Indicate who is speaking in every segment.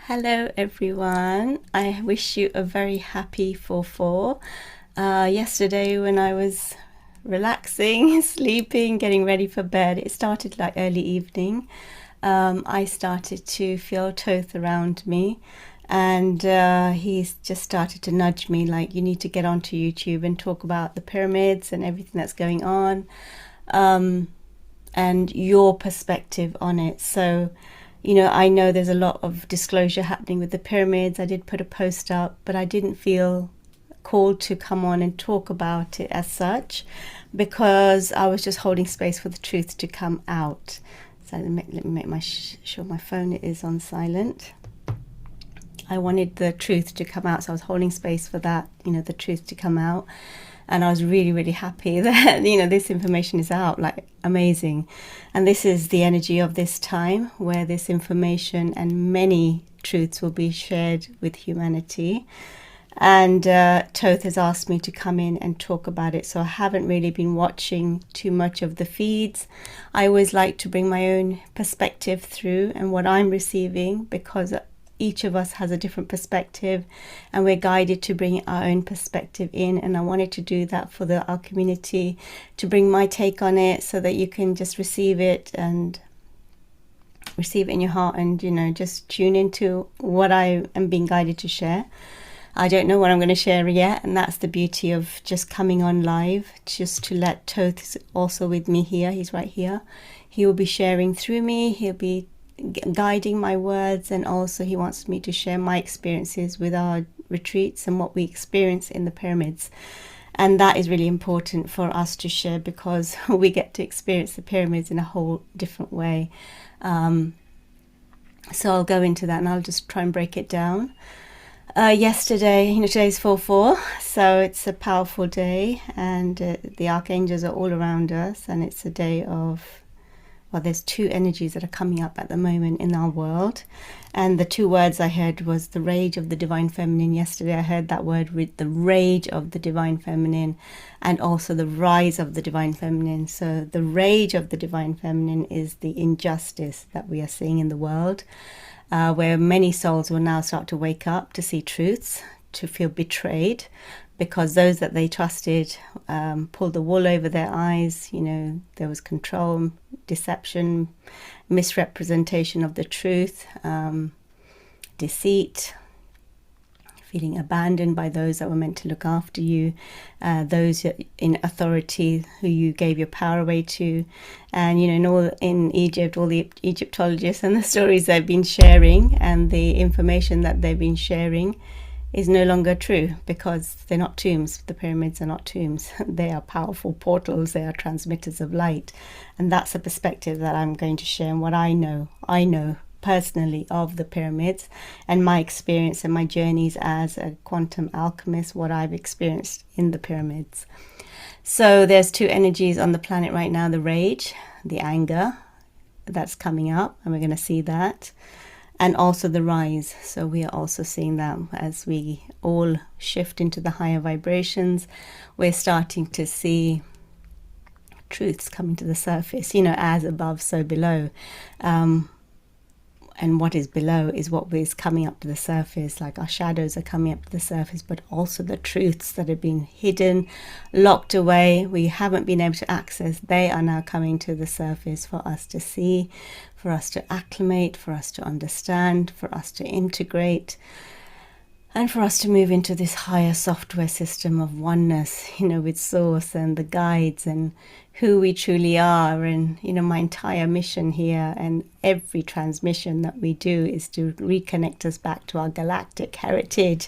Speaker 1: Hello everyone. I wish you a very happy 4-4. Yesterday when I was relaxing, sleeping, getting ready for bed, it started like early evening. I started to feel Thoth around me, and he's just started to nudge me like, you need to get onto YouTube and talk about the pyramids and everything that's going on, and your perspective on it. So I know there's a lot of disclosure happening with the pyramids. I did put a post up, but I didn't feel called to come on and talk about it as such, because I was just holding space for the truth to come out. So let me make sure my phone is on silent. I wanted the truth to come out, so I was holding space for that, the truth to come out. And I was really, really happy that, this information is out, like amazing. And this is the energy of this time, where this information and many truths will be shared with humanity. And Thoth has asked me to come in and talk about it. So I haven't really been watching too much of the feeds. I always like to bring my own perspective through and what I'm receiving, because each of us has a different perspective and we're guided to bring our own perspective in. And I wanted to do that for our community, to bring my take on it so that you can just receive it and receive it in your heart and, just tune into what I am being guided to share. I don't know what I'm going to share yet, and that's the beauty of just coming on live, just to let Thoth also with me here. He's right here. He will be sharing through me. He'll be guiding my words, and also he wants me to share my experiences with our retreats and what we experience in the pyramids. And that is really important for us to share, because we get to experience the pyramids in a whole different way. So I'll go into that and I'll just try and break it down. Yesterday, today's 4-4, so it's a powerful day, and the archangels are all around us, and it's a day of, there's two energies that are coming up at the moment in our world. And the two words I heard was the rage of the divine feminine. Yesterday I heard that word with the rage of the divine feminine, and also the rise of the divine feminine. So the rage of the divine feminine is the injustice that we are seeing in the world, where many souls will now start to wake up to see truths, to feel betrayed, because those that they trusted pulled the wool over their eyes. There was control, deception, misrepresentation of the truth, deceit, feeling abandoned by those that were meant to look after you, those in authority who you gave your power away to. And in Egypt, all the Egyptologists and the stories they've been sharing and the information that they've been sharing is no longer true, because they're not tombs. The pyramids are not tombs. They are powerful portals. They are transmitters of light. And that's a perspective that I'm going to share, and what I know personally of the pyramids and my experience and my journeys as a quantum alchemist, what I've experienced in the pyramids. So there's two energies on the planet right now: the rage, the anger that's coming up, and we're going to see that, and also the rise. So we are also seeing that as we all shift into the higher vibrations. We're starting to see truths coming to the surface, as above, so below. And what is below is what is coming up to the surface, like our shadows are coming up to the surface, but also the truths that have been hidden, locked away, we haven't been able to access, they are now coming to the surface for us to see, for us to acclimate, for us to understand, for us to integrate, and for us to move into this higher software system of oneness, with source and the guides and who we truly are. And, my entire mission here and every transmission that we do is to reconnect us back to our galactic heritage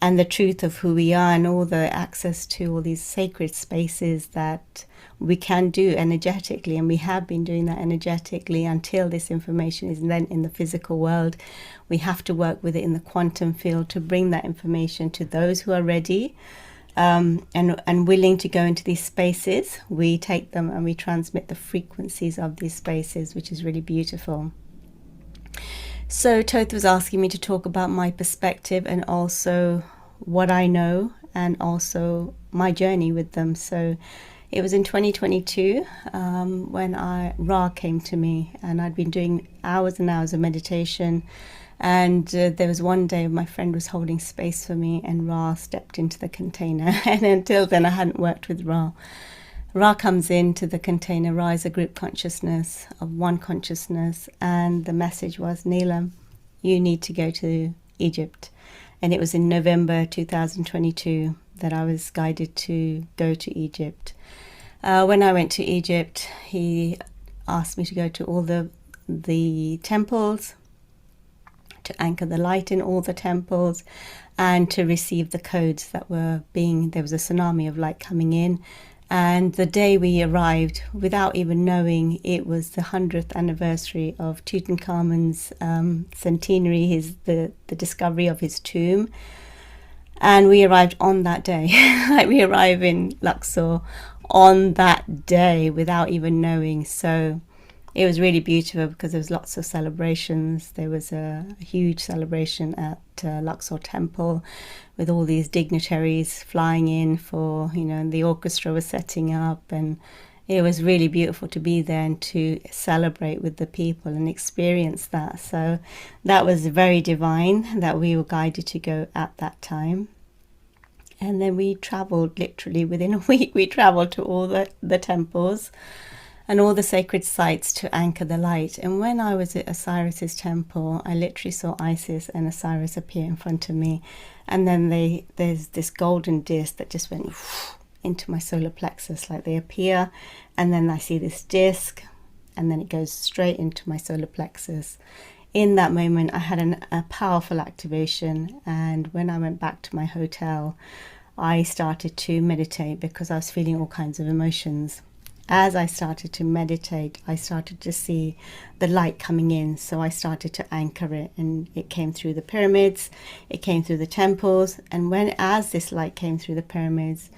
Speaker 1: and the truth of who we are, and all the access to all these sacred spaces that we can do energetically. And we have been doing that energetically until this information is then in the physical world. We have to work with it in the quantum field to bring that information to those who are ready and willing to go into these spaces. We take them and we transmit the frequencies of these spaces, which is really beautiful. So Thoth was asking me to talk about my perspective and also what I know, and also my journey with them. So It was in 2022 when Ra came to me, and I'd been doing hours and hours of meditation. And there was one day my friend was holding space for me, and Ra stepped into the container. And until then, I hadn't worked with Ra. Ra comes into the container. Ra is a group consciousness of one consciousness, and the message was, Neelam, you need to go to Egypt. And it was in November 2022 that I was guided to go to Egypt. When I went to Egypt, he asked me to go to all the temples, to anchor the light in all the temples, and to receive the codes that were there was a tsunami of light coming in. And the day we arrived, without even knowing, it was the 100th anniversary of Tutankhamun's centenary, the discovery of his tomb. And we arrived on that day. Like, we arrived in Luxor on that day without even knowing. So it was really beautiful because there was lots of celebrations. There was a huge celebration at Luxor Temple with all these dignitaries flying in for, the orchestra was setting up, and it was really beautiful to be there and to celebrate with the people and experience that. So that was very divine that we were guided to go at that time. And then we travelled, literally within a week, we travelled to all the temples and all the sacred sites to anchor the light. And when I was at Osiris's temple, I literally saw Isis and Osiris appear in front of me. And then there's this golden disc that just went into my solar plexus, like they appear, and then I see this disc, and then it goes straight into my solar plexus. In that moment, I had a powerful activation, and when I went back to my hotel, I started to meditate because I was feeling all kinds of emotions. As I started to meditate, I started to see the light coming in, so I started to anchor it, and it came through the pyramids, it came through the temples, and as this light came through the pyramids,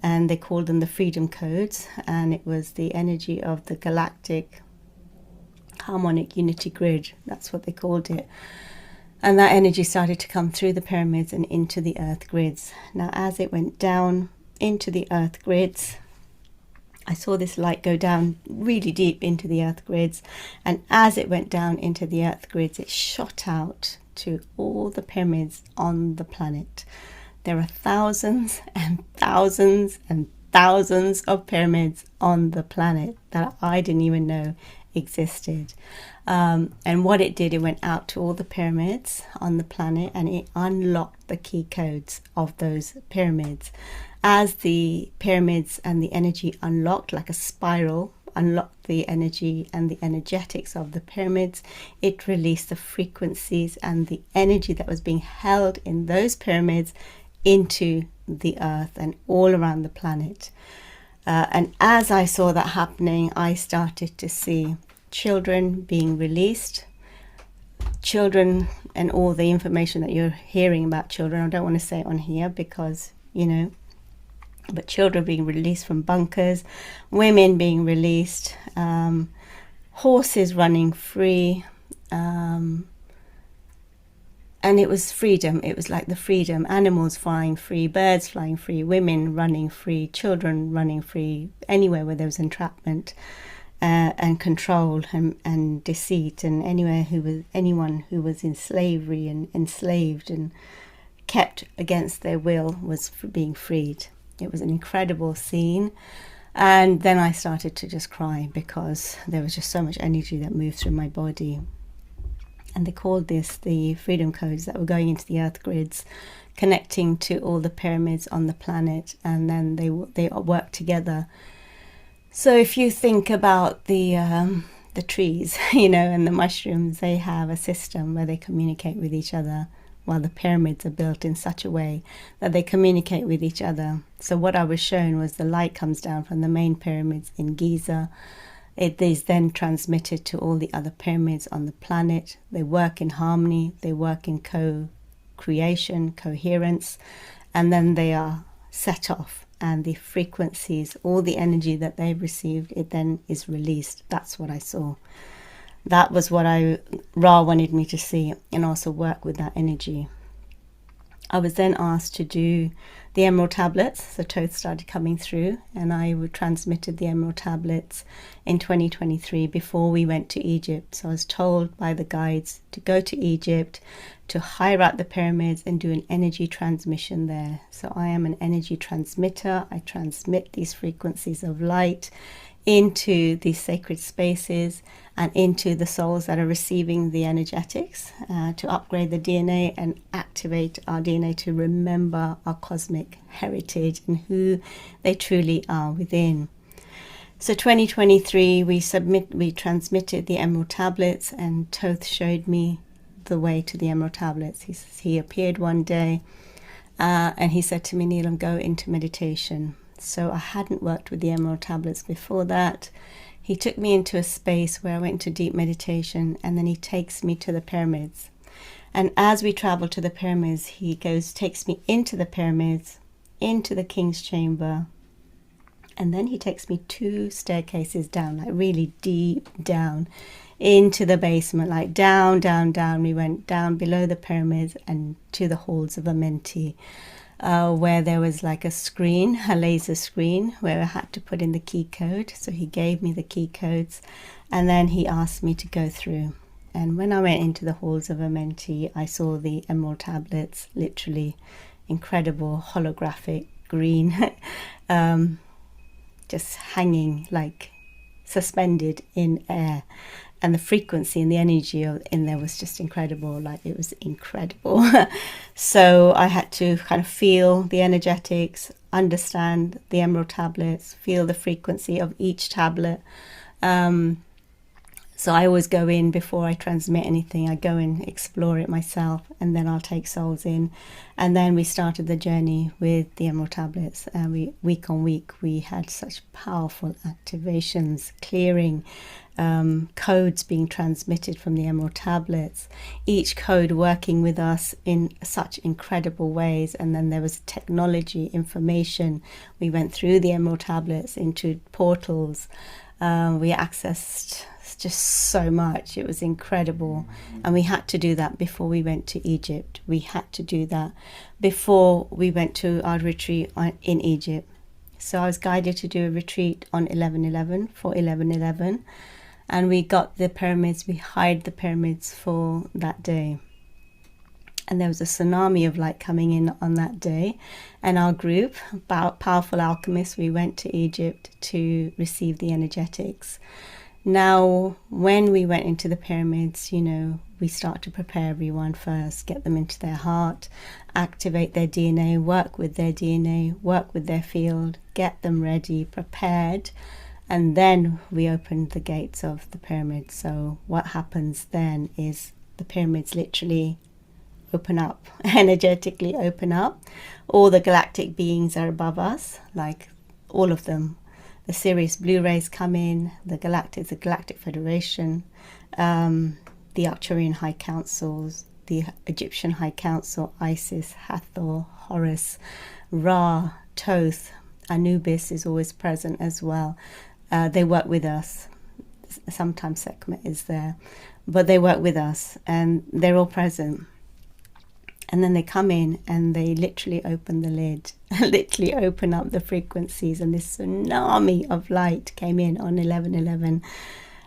Speaker 1: and they called them the freedom codes, and it was the energy of the galactic harmonic unity grid, that's what they called it. And that energy started to come through the pyramids and into the earth grids. Now, as it went down into the earth grids, I saw this light go down really deep into the earth grids, and as it went down into the earth grids, it shot out to all the pyramids on the planet. There are thousands and thousands and thousands of pyramids on the planet that I didn't even know existed. And what it did, it went out to all the pyramids on the planet, and it unlocked the key codes of those pyramids. As the pyramids and the energy unlocked, like a spiral, unlocked the energy and the energetics of the pyramids, it released the frequencies and the energy that was being held in those pyramids into the earth and all around the planet. And as I saw that happening, I started to see children being released. Children and all the information that you're hearing about children, I don't want to say it on here because, but children being released from bunkers, women being released, horses running free, and it was freedom. It was like the freedom, animals flying free, birds flying free, women running free, children running free, anywhere where there was entrapment and control and deceit, and anyone who was in slavery and enslaved and kept against their will was being freed. It was an incredible scene. And then I started to just cry because there was just so much energy that moved through my body. And they called this the freedom codes that were going into the earth grids, connecting to all the pyramids on the planet, and then they work together. So if you think about the trees, and the mushrooms, they have a system where they communicate with each other, while the pyramids are built in such a way that they communicate with each other. So what I was shown was the light comes down from the main pyramids in Giza. It is then transmitted to all the other pyramids on the planet. They work in harmony, they work in co-creation, coherence, and then they are set off, and the frequencies, all the energy that they've received, it then is released. That's what I saw. That was what Ra wanted me to see, and also work with that energy. I was then asked to do the emerald tablets. So Thoth started coming through, and I transmitted the emerald tablets in 2023 before we went to Egypt. So I was told by the guides to go to Egypt, to hire out the pyramids and do an energy transmission there. So I am an energy transmitter. I transmit these frequencies of light into these sacred spaces and into the souls that are receiving the energetics, to upgrade the DNA and activate our DNA to remember our cosmic heritage and who they truly are within. So 2023 we transmitted the emerald tablets, and Thoth showed me the way to the emerald tablets. He appeared one day and he said to me, Neelam, go into meditation. So I hadn't worked with the emerald tablets before that. He took me into a space where I went into deep meditation, and then he takes me to the pyramids. And as we travel to the pyramids, he takes me into the pyramids, into the king's chamber, and then he takes me 2 staircases down, like really deep down into the basement, like down, down, down. We went down below the pyramids and to the halls of Amenti. Where there was like a laser screen, where I had to put in the key code. So he gave me the key codes, and then he asked me to go through. And when I went into the halls of Amenti, I saw the emerald tablets, literally incredible, holographic, green, just hanging, like suspended in air. And the frequency and the energy in there was just incredible. Like, it was incredible. So I had to kind of feel the energetics, understand the emerald tablets, feel the frequency of each tablet. So I always go in before I transmit anything. I go and explore it myself, and then I'll take souls in. And then we started the journey with the emerald tablets. And week on week, we had such powerful activations, clearing, codes being transmitted from the emerald tablets, each code working with us in such incredible ways. And then there was technology, information. We went through the emerald tablets into portals. We accessed just so much. It was incredible. And we had to do that before we went to Egypt. We had to do that before we went to our retreat in Egypt. So I was guided to do a retreat on 11/11 for 11/11. And we got the pyramids, we hired the pyramids for that day. And there was a tsunami of light coming in on that day. And our group, Powerful Alchemists, we went to Egypt to receive the energetics. Now, when we went into the pyramids, we start to prepare everyone first, get them into their heart, activate their DNA, work with their DNA, work with their field, get them ready, prepared. And then we opened the gates of the pyramid. So what happens then is the pyramids literally open up, energetically open up. All the galactic beings are above us, like all of them. The Sirius Blue Rays come in, the Galactic Federation, the Arcturian High Councils, the Egyptian High Council, Isis, Hathor, Horus, Ra, Thoth, Anubis is always present as well. They work with us. Sometimes Sekhmet is there, but they work with us, and they're all present. And then they come in and they literally open the lid, literally open up the frequencies, and this tsunami of light came in on 11/11.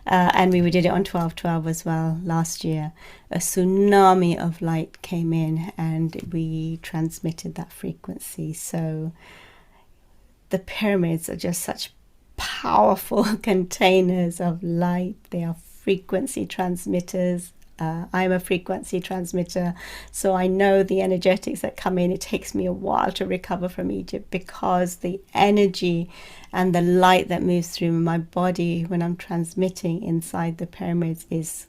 Speaker 1: And we did it on 12/12 as well last year. A tsunami of light came in and we transmitted that frequency. So the pyramids are just such powerful containers of light. They are frequency transmitters. I'm a frequency transmitter, so I know the energetics that come in. It takes me a while to recover from Egypt because the energy and the light that moves through my body when I'm transmitting inside the pyramids is,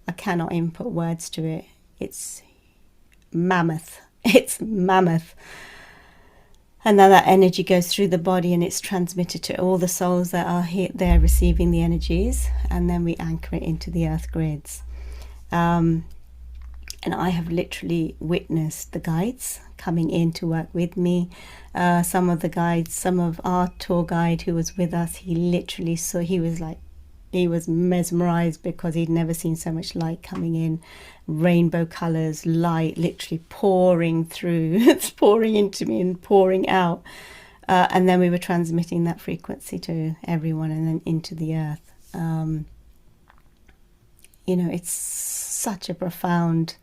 Speaker 1: I cannot input words to it. It's mammoth. It's mammoth. And then that energy goes through the body and it's transmitted to all the souls that are here, they're receiving the energies, and then we anchor it into the earth grids. And I have literally witnessed the guides coming in to work with me. Some of our tour guide who was with us, he literally saw, he was like he was mesmerized because he'd never seen so much light coming in, rainbow colors, light literally pouring through, it's pouring into me and pouring out. And then we were transmitting that frequency to everyone and then into the earth. It's such a profound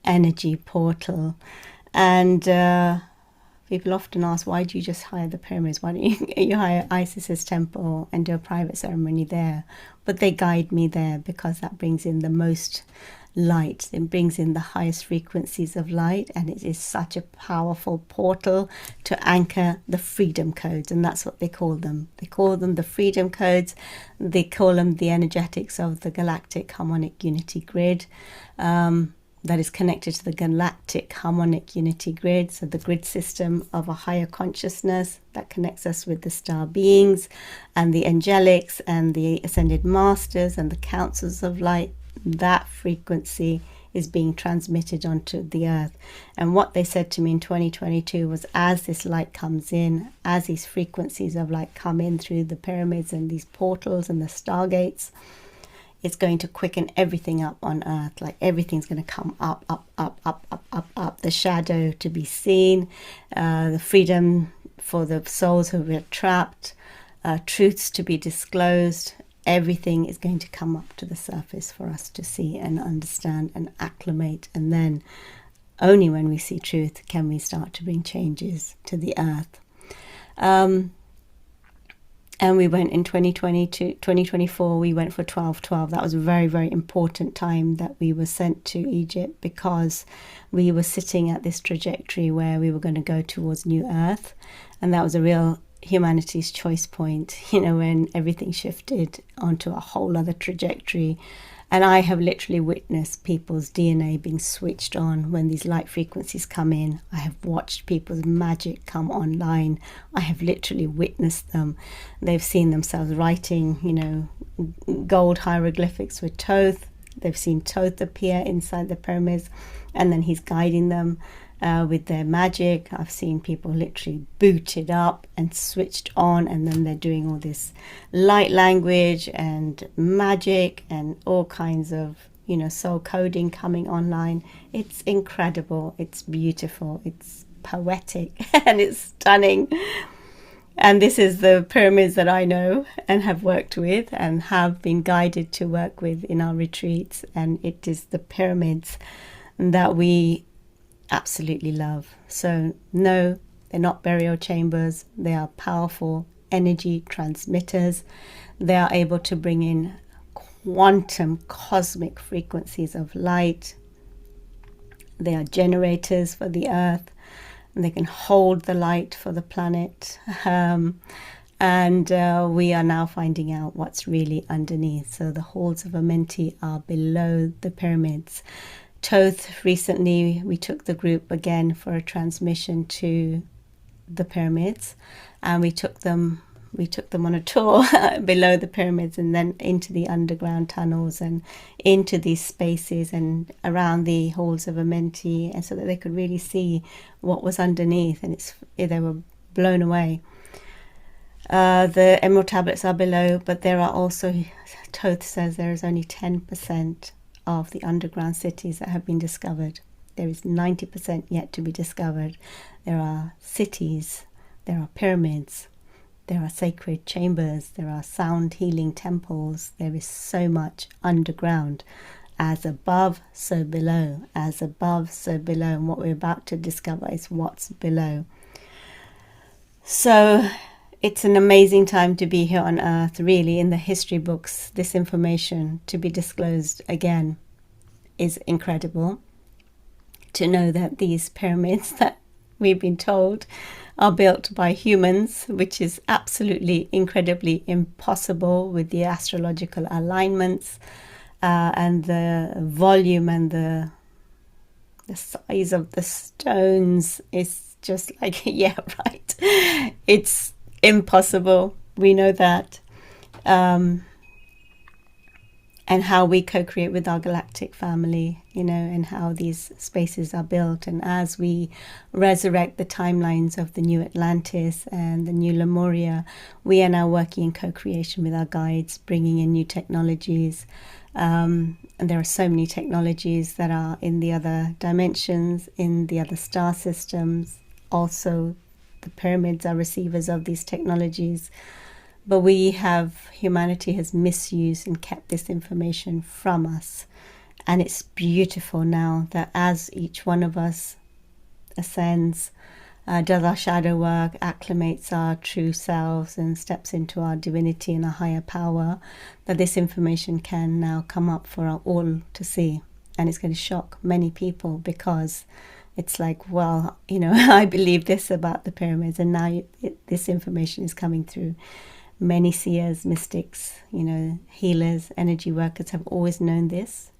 Speaker 1: energy portal. And people often ask, why do you just hire the pyramids? Why don't you hire Isis's temple and do a private ceremony there? But they guide me there because that brings in the most light. It brings in the highest frequencies of light, and it is such a powerful portal to anchor the freedom codes, and that's what they call them. They call them the freedom codes. They call them the energetics of the galactic harmonic unity grid. That is connected to the galactic harmonic unity grid, so the grid system of a higher consciousness that connects us with the star beings and the angelics and the ascended masters and the councils of light. That frequency is being transmitted onto the earth. And what they said to me in 2022 was, as this light comes in, as these frequencies of light come in through the pyramids and these portals and the stargates, it's going to quicken everything up on earth. Like everything's going to come up, up, up, up, up, up, up. The shadow to be seen, the freedom for the souls who are trapped, truths to be disclosed. Everything is going to come up to the surface for us to see and understand and acclimate. And then only when we see truth can we start to bring changes to the earth. And we went in 2024, we went for 12/12. That was a very, very important time that we were sent to Egypt, because we were sitting at this trajectory where we were going to go towards New Earth. And that was a real humanity's choice point, when everything shifted onto a whole other trajectory. And I have literally witnessed people's DNA being switched on when these light frequencies come in. I have watched people's magic come online. I have literally witnessed them. They've seen themselves writing, gold hieroglyphics with Thoth. They've seen Thoth appear inside the pyramids, and then he's guiding them with their magic. I've seen people literally booted up and switched on, and then they're doing all this light language and magic and all kinds of soul coding coming online. It's incredible, it's beautiful, it's poetic and it's stunning. And this is the pyramids that I know and have worked with and have been guided to work with in our retreats, and it is the pyramids that we absolutely love. So no, they're not burial chambers. They are powerful energy transmitters. They are able to bring in quantum cosmic frequencies of light. They are generators for the earth, and they can hold the light for the planet. And we are now finding out what's really underneath. So the halls of Amenti are below the pyramids. Thoth, recently we took the group again for a transmission to the pyramids, and we took them on a tour below the pyramids and then into the underground tunnels and into these spaces and around the halls of Amenti, and so that they could really see what was underneath, and they were blown away. The emerald tablets are below, but there are also, Thoth says there is only 10% of the underground cities that have been discovered. There is 90% yet to be discovered. There are cities, there are pyramids, there are sacred chambers, there are sound healing temples. There is so much underground. As above, so below. As above, so below. And what we're about to discover is what's below. So it's an amazing time to be here on Earth. Really, in the history books, this information to be disclosed again is incredible. To know that these pyramids that we've been told are built by humans, which is absolutely incredibly impossible with the astrological alignments and the volume and the size of the stones. Is just like, yeah, right. It's impossible. We know that. And and how we co-create with our galactic family, and how these spaces are built. And as we resurrect the timelines of the new Atlantis and the new Lemuria, we are now working in co-creation with our guides, bringing in new technologies. And there are so many technologies that are in the other dimensions, in the other star systems. Also, the pyramids are receivers of these technologies. But humanity has misused and kept this information from us. And it's beautiful now that as each one of us ascends, does our shadow work, acclimates our true selves, and steps into our divinity and our higher power, that this information can now come up for all to see. And it's going to shock many people, because it's like, well, I believe this about the pyramids, and now this information is coming through. Many seers, mystics, healers, energy workers have always known this.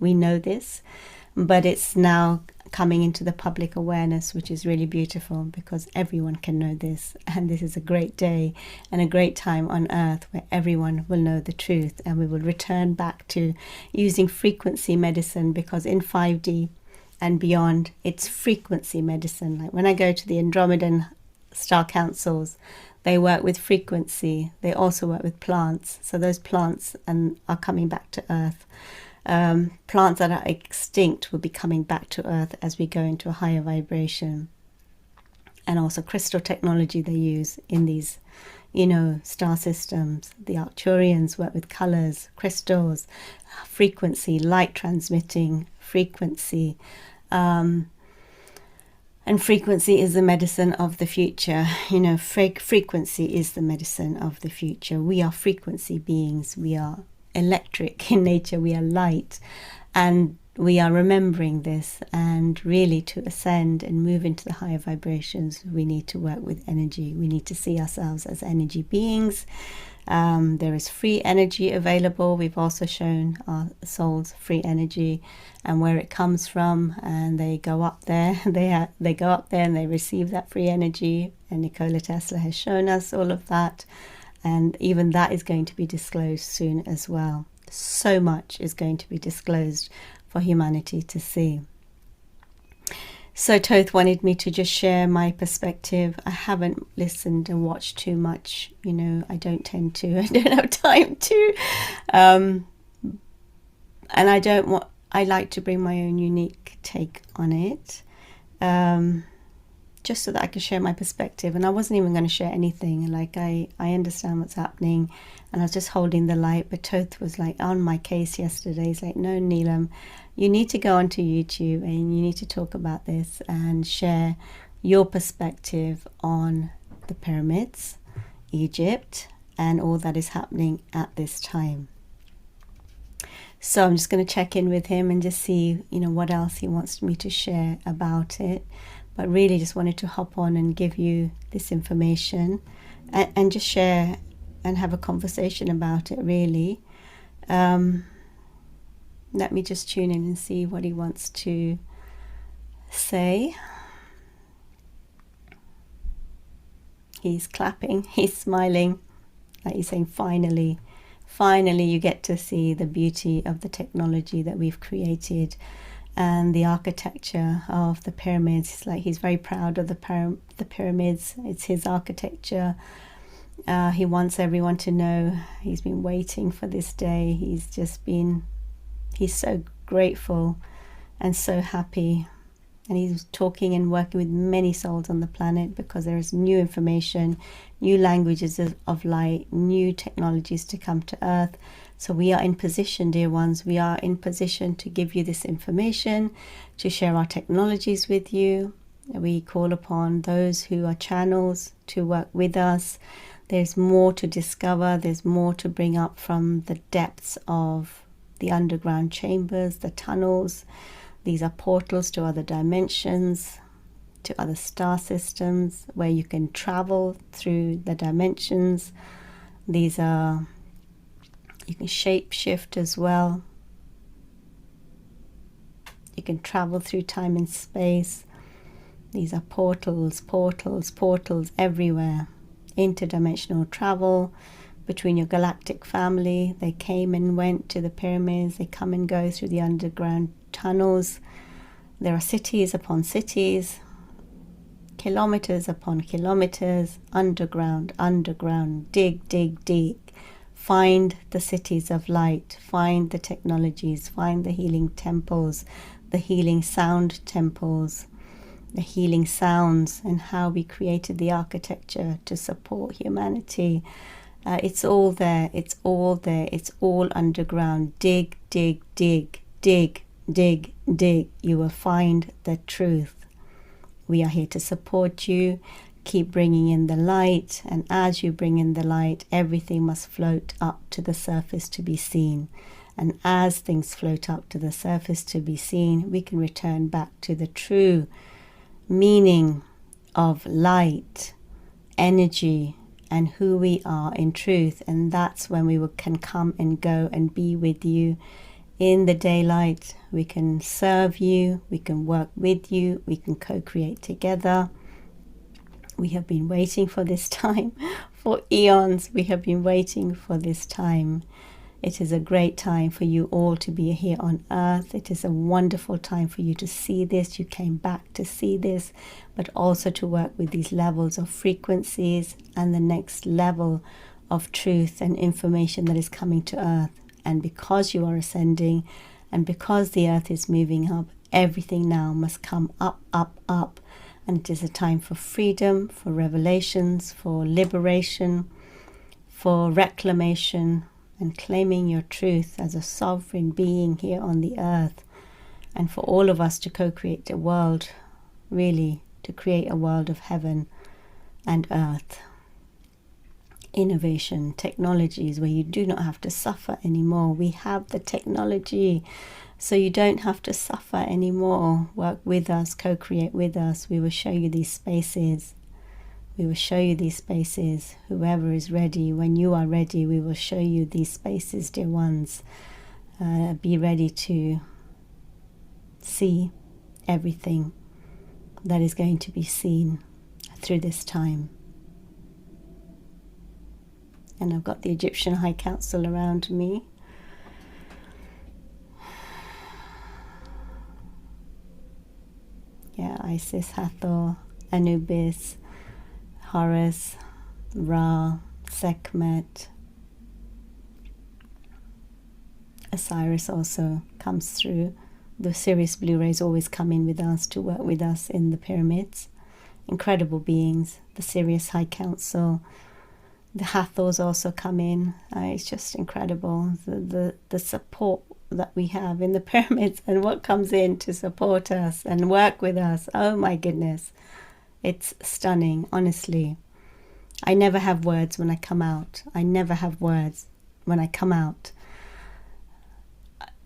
Speaker 1: We know this, but it's now coming into the public awareness, which is really beautiful, because everyone can know this. And this is a great day and a great time on earth where everyone will know the truth, and we will return back to using frequency medicine, because in 5D and beyond, it's frequency medicine. Like when I go to the Andromedan star councils, they work with frequency. They also work with plants. So those plants are coming back to earth. Plants that are extinct will be coming back to earth as we go into a higher vibration. And also crystal technology they use in these, star systems. The Arcturians work with colors, crystals, frequency, light transmitting frequency. And frequency is the medicine of the future. Frequency is the medicine of the future. We are frequency beings. We are electric in nature. We are light. And we are remembering this. And really, to ascend and move into the higher vibrations, we need to work with energy. We need to see ourselves as energy beings. There is free energy available. We've also shown our soul's free energy and where it comes from, and they go up there. They go up there and they receive that free energy. And Nikola Tesla has shown us all of that, and even that is going to be disclosed soon as well. So much is going to be disclosed for humanity to see. So Thoth wanted me to just share my perspective. I haven't listened and watched too much. I don't tend to. I don't have time to. And I like to bring my own unique take on it. Just so that I can share my perspective. And I wasn't even going to share anything. Like, I understand what's happening. And I was just holding the light. But Thoth was like on my case yesterday. He's like, no, Neelam, you need to go onto YouTube and you need to talk about this and share your perspective on the pyramids, Egypt, and all that is happening at this time. So I'm just going to check in with him and just see, what else he wants me to share about it. But really just wanted to hop on and give you this information and just share and have a conversation about it, really. Let me just tune in and see what he wants to say. He's clapping, he's smiling, like he's saying, finally you get to see the beauty of the technology that we've created and the architecture of the pyramids. It's like he's very proud of the pyramids. It's his architecture. He wants everyone to know. He's been waiting for this day. He's so grateful and so happy. And he's talking and working with many souls on the planet, because there is new information, new languages of light, new technologies to come to Earth. So we are in position, dear ones. We are in position to give you this information, to share our technologies with you. We call upon those who are channels to work with us. There's more to discover. There's more to bring up from the depths of the underground chambers, the tunnels. These are portals to other dimensions, to other star systems, where you can travel through the dimensions. You can shape shift as well. You can travel through time and space. These are portals everywhere. Interdimensional travel. between your galactic family. They came and went to the pyramids. They come and go through the underground tunnels. There are cities upon cities, kilometers upon kilometers, underground, dig, dig, dig. Find the cities of light, find the technologies, find the healing temples, the healing sound temples, the healing sounds, and how we created the architecture to support humanity. It's all there, it's all there, it's all underground. Dig, dig, dig, dig, dig, dig. You will find the truth. We are here to support you. Keep bringing in the light, and as you bring in the light, everything must float up to the surface to be seen. And as things float up to the surface to be seen, we can return back to the true meaning of light, energy, and who we are in truth. And that's when we can come and go and be with you in the daylight. We can serve you, we can work with you, we can co-create together. We have been waiting for this time for eons. We have been waiting for this time. It is a great time for you all to be here on earth. It is a wonderful time for you to see this. You came back to see this, but also to work with these levels of frequencies and the next level of truth and information that is coming to earth. And because you are ascending, and because the earth is moving up, everything now must come up, up, up. And it is a time for freedom, for revelations, for liberation, for reclamation, and claiming your truth as a sovereign being here on the earth. And for all of us to co-create a world, really, to create a world of heaven and earth. Innovation, technologies where you do not have to suffer anymore. We have the technology, so you don't have to suffer anymore. Work with us, co-create with us. We will show you these spaces. We will show you these spaces. Whoever is ready, when you are ready, we will show you these spaces, dear ones. Be ready to see everything that is going to be seen through this time. And I've got the Egyptian High Council around me. Yeah, Isis, Hathor, Anubis, Horus, Ra, Sekhmet. Osiris also comes through. The Sirius Blue Rays always come in with us to work with us in the pyramids. Incredible beings. The Sirius High Council. The Hathors also come in. It's just incredible, the support that we have in the pyramids and what comes in to support us and work with us. Oh my goodness. It's stunning, honestly. I never have words when I come out. I never have words when I come out.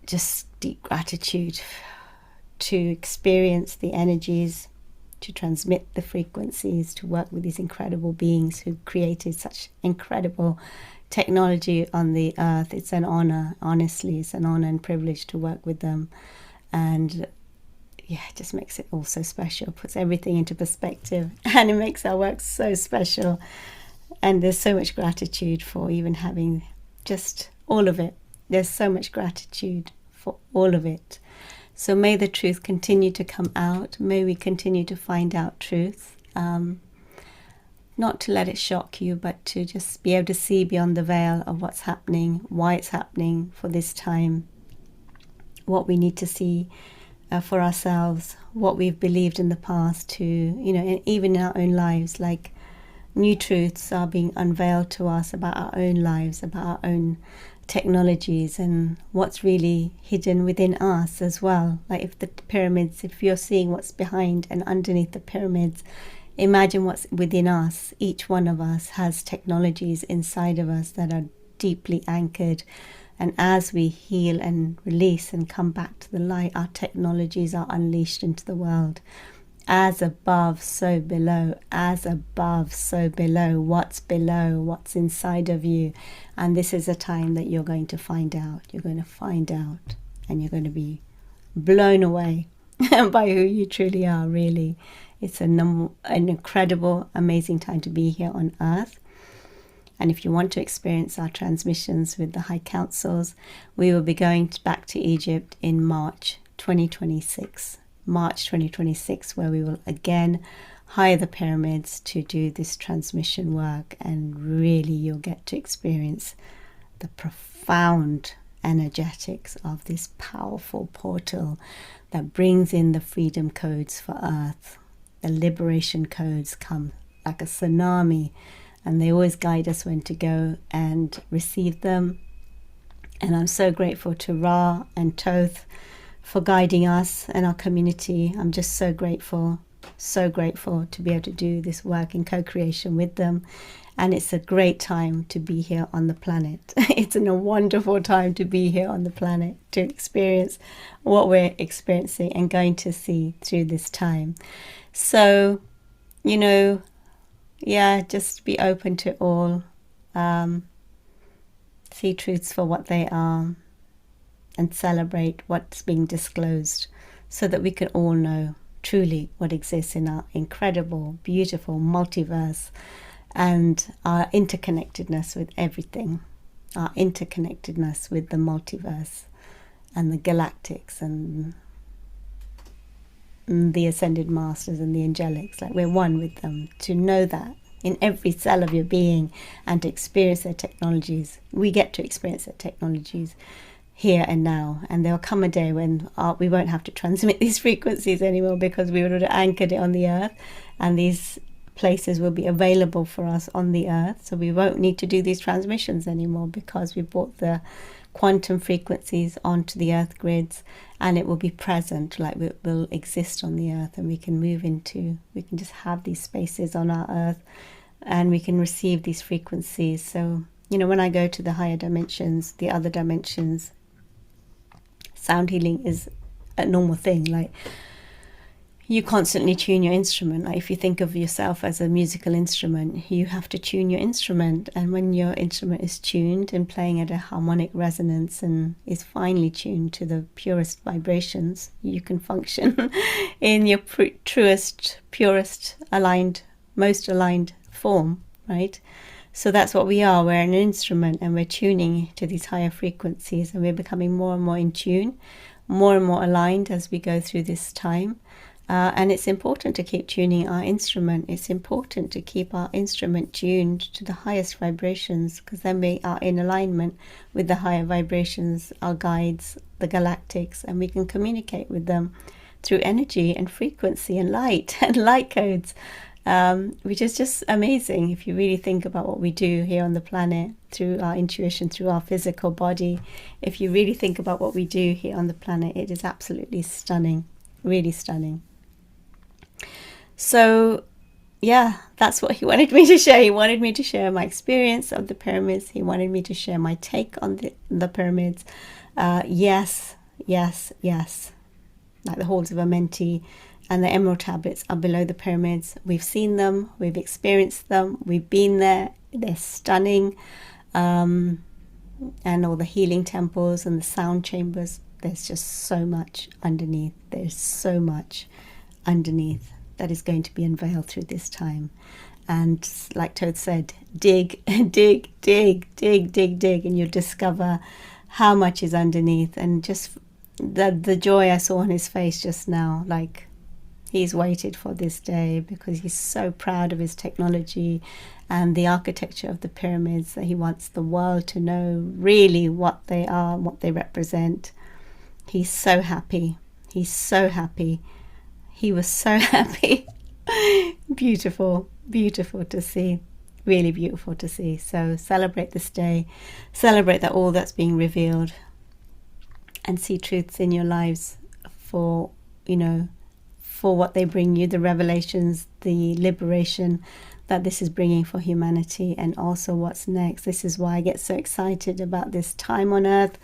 Speaker 1: Just deep gratitude to experience the energies, to transmit the frequencies, to work with these incredible beings who created such incredible technology on the earth. It's an honor, honestly, it's an honor and privilege to work with them. And yeah, it just makes it all so special, puts everything into perspective, and it makes our work so special. And there's so much gratitude for even having just all of it. There's so much gratitude for all of it. So may the truth continue to come out. May we continue to find out truth. Not to let it shock you, but to just be able to see beyond the veil of what's happening, why it's happening for this time, what we need to see for ourselves, what we've believed in the past, to, you know, and even in our own lives, like new truths are being unveiled to us about our own lives, about our own technologies, and what's really hidden within us as well. Like if the pyramids, if you're seeing what's behind and underneath the pyramids, imagine what's within us. Each one of us has technologies inside of us that are deeply anchored. And as we heal and release and come back to the light, our technologies are unleashed into the world. As above, so below. As above, so below. What's below? What's inside of you? And this is a time that you're going to find out. You're going to find out. And you're going to be blown away by who you truly are, really. It's an incredible, amazing time to be here on Earth. And if you want to experience our transmissions with the High Councils, we will be going back to Egypt in March 2026. March 2026, where we will again hire the pyramids to do this transmission work, and really you'll get to experience the profound energetics of this powerful portal that brings in the freedom codes for Earth. The liberation codes come like a tsunami, and they always guide us when to go and receive them. And I'm so grateful to Ra and Thoth for guiding us and our community. I'm just so grateful to be able to do this work in co-creation with them. And it's a great time to be here on the planet. It's a wonderful time to be here on the planet, to experience what we're experiencing and going to see through this time. So, just be open to all. See truths for what they are, and celebrate what's being disclosed, so that we can all know truly what exists in our incredible, beautiful multiverse, and our interconnectedness with everything, our interconnectedness with the multiverse and the galactics and the ascended masters and the angelics. Like, we're one with them. To know that in every cell of your being and to experience their technologies. We get to experience their technologies here and now, and there'll come a day when we won't have to transmit these frequencies anymore, because we would have anchored it on the earth, and these places will be available for us on the earth. So we won't need to do these transmissions anymore, because we brought the quantum frequencies onto the earth grids, and it will be present, like it will exist on the earth, and we can just have these spaces on our earth, and we can receive these frequencies. So when I go to the higher dimensions, the other dimensions, sound healing is a normal thing. Like, you constantly tune your instrument. Like, if you think of yourself as a musical instrument, you have to tune your instrument. And when your instrument is tuned and playing at a harmonic resonance and is finely tuned to the purest vibrations, you can function in your truest, purest, aligned, most aligned form, right? So that's what we are. We're an instrument, and we're tuning to these higher frequencies, and we're becoming more and more in tune, more and more aligned as we go through this time. And it's important to keep tuning our instrument. It's important to keep our instrument tuned to the highest vibrations, because then we are in alignment with the higher vibrations, our guides, the galactics, and we can communicate with them through energy and frequency and light and light codes, which is just amazing if you really think about what we do here on the planet through our intuition, through our physical body. If you really think about what we do here on the planet, it is absolutely stunning, really stunning. So that's what he wanted me to share. He wanted me to share my experience of the pyramids. He wanted me to share my take on the pyramids. Yes. Like the halls of Amenti and the emerald tablets are below the pyramids. We've seen them, we've experienced them, we've been there. They're stunning. And all the healing temples and the sound chambers. There's just so much underneath. There's so much underneath that is going to be unveiled through this time. And like Thoth said, dig, dig, dig, dig, dig, dig, and you'll discover how much is underneath. And just the joy I saw on his face just now, like, he's waited for this day, because he's so proud of his technology and the architecture of the pyramids, that he wants the world to know really what they are, what they represent. He's so happy. He's so happy. He was so happy. Beautiful, beautiful to see. Really beautiful to see. So celebrate this day. Celebrate that all that's being revealed, and see truths in your lives for what they bring you, the revelations, the liberation that this is bringing for humanity, and also what's next. This is why I get so excited about this time on Earth,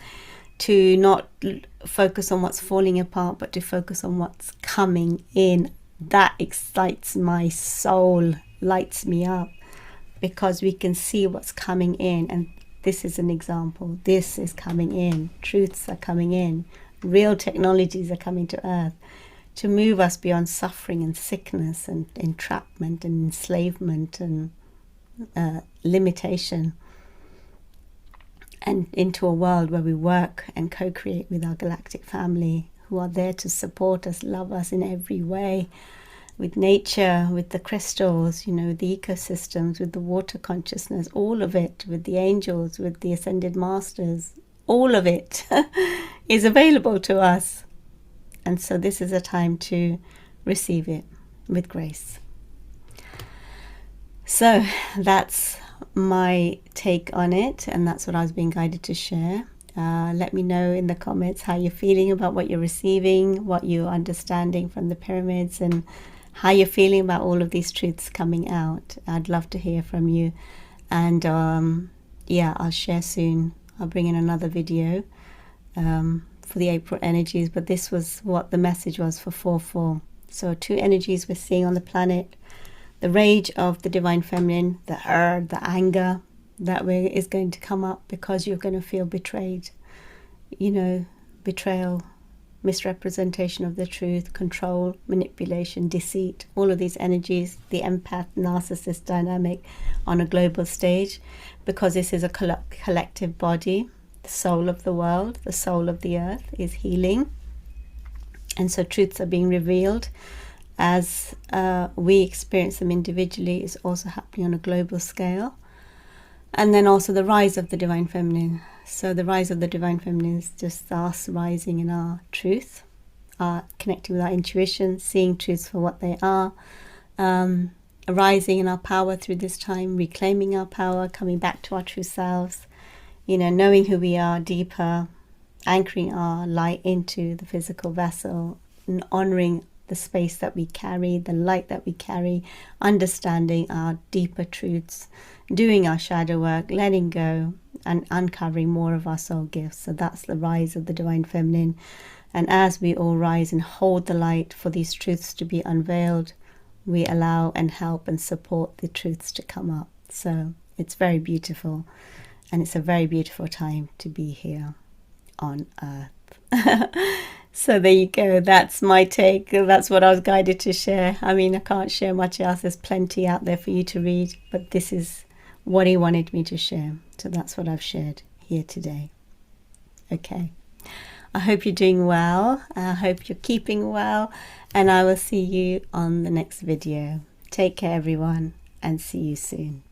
Speaker 1: to not focus on what's falling apart, but to focus on what's coming in. That excites my soul, lights me up, because we can see what's coming in. And this is an example. This is coming in. Truths are coming in. Real technologies are coming to Earth to move us beyond suffering and sickness and entrapment and enslavement and limitation, and into a world where we work and co-create with our galactic family, who are there to support us, love us in every way, with nature, with the crystals, with the ecosystems, with the water consciousness, all of it, with the angels, with the ascended masters, all of it is available to us. And so this is a time to receive it with grace. So that's my take on it, and that's what I was being guided to share. Let me know in the comments how you're feeling about what you're receiving, what you're understanding from the pyramids, and how you're feeling about all of these truths coming out. I'd love to hear from you. And I'll share soon. I'll bring in another video for the April energies, but this was what the message was for 4/4. So 2 energies we're seeing on the planet: the rage of the divine feminine, the anger that is going to come up because you're going to feel betrayed. Betrayal, misrepresentation of the truth, control, manipulation, deceit, all of these energies, the empath, narcissist dynamic on a global stage, because this is a collective body. The soul of the world, the soul of the earth is healing. And so truths are being revealed as we experience them individually, is also happening on a global scale. And then also the rise of the divine feminine. So the rise of the divine feminine is just us rising in our truth, connecting with our intuition, seeing truths for what they are, rising in our power through this time, reclaiming our power, coming back to our true selves, knowing who we are deeper, anchoring our light into the physical vessel, and honoring the space that we carry, the light that we carry, understanding our deeper truths, doing our shadow work, letting go, and uncovering more of our soul gifts. So that's the rise of the divine feminine. And as we all rise and hold the light for these truths to be unveiled, we allow and help and support the truths to come up. So it's very beautiful, and it's a very beautiful time to be here on earth. So there you go. That's my take. That's what I was guided to share. I mean, I can't share much else. There's plenty out there for you to read, but this is what he wanted me to share. So that's what I've shared here today. Okay. I hope you're doing well. I hope you're keeping well, and I will see you on the next video. Take care, everyone, and see you soon.